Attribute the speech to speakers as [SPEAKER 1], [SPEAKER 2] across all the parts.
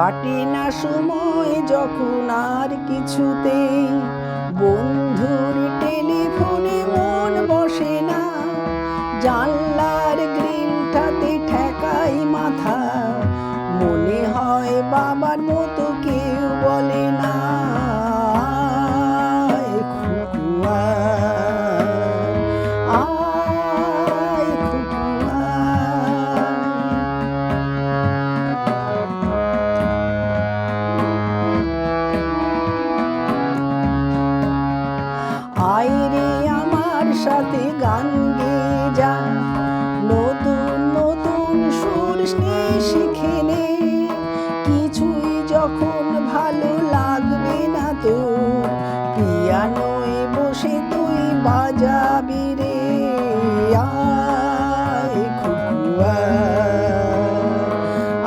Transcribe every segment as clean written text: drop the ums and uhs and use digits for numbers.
[SPEAKER 1] কাটে না সময় যখন আর কিছুতেই, বন্ধুর টেলিফোনে মন বসে না, জানলার গ্রিলটাতে ঠেকাই মাথা, মনে হয় বাবার মতো কেউ বলে না, আয়রে আমার সাথে গান গেয়ে যা, নতুন নতুন সুর শিখে নে, কিছুই যখন ভালো লাগবে না তোর, পিয়ানোয় বসে তুই বাজাবি রে, আয় খুকুয়া,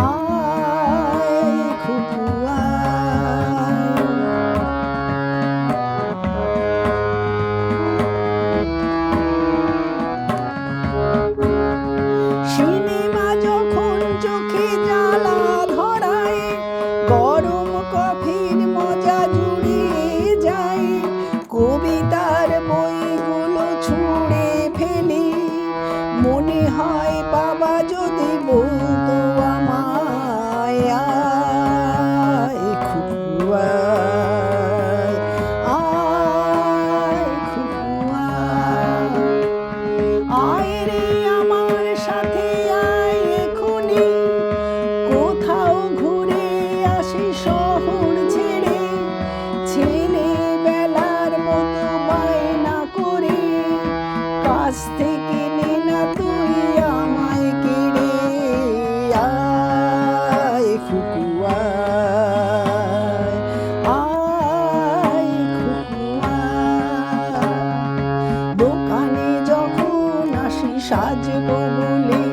[SPEAKER 1] আয় খুকুয়া। সিনেমা যখন চোখে জ্বালা ধরায়, গরম কফির মজা জুড়িয়ে যায়, কবিতার বইগুলো ছুঁড়ে ফেলি, মনে হয় বাবা যদি বলতো আমায়, আয় খুকুয়া, আয় খুকুয়া, আয় রে আমার সাথে আয় এখনি, কোথাও ঘুরে আসি শহর ছেড়ে, ছেলেবেলার মতো বায়না করে, কাছ থেকে নে না তুই আমায় কেড়ে, আয় খুকুয়া, আয় খুকুয়া। দোকানে যখন আসি সাজবো বলে,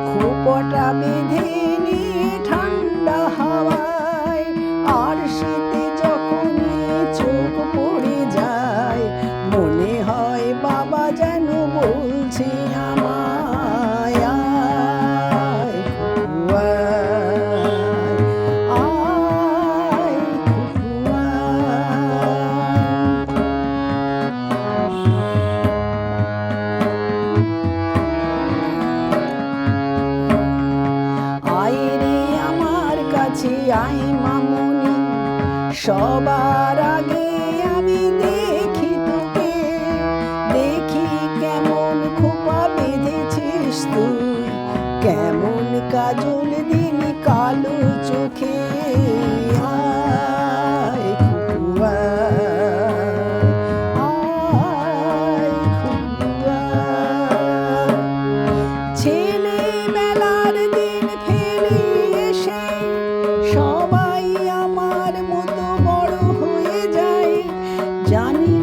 [SPEAKER 1] খোঁপটা বেঁধে নিয়ে ঠান্ডা হাওয়ায়, আর শীতে যখন চোখ পড়ে যায়, মনে হয় বাবা যেন বলছে আমায়, আয় খুকুয়া, আয় খুকুয়া। আয়রে আমার কাছে আয় মামুনি, সবার আগে আমি দেখি তোকে, দেখি কেমন খোপা বেঁধেছিস তুই, কেমন কাজল দিলি কালো চোখে, আয় খুকুয়া, আয় খুকুয়া। ছেলেবেলার দিন ফেলে এসে সবাই আমার মতো বড় হয়ে যায়, জানি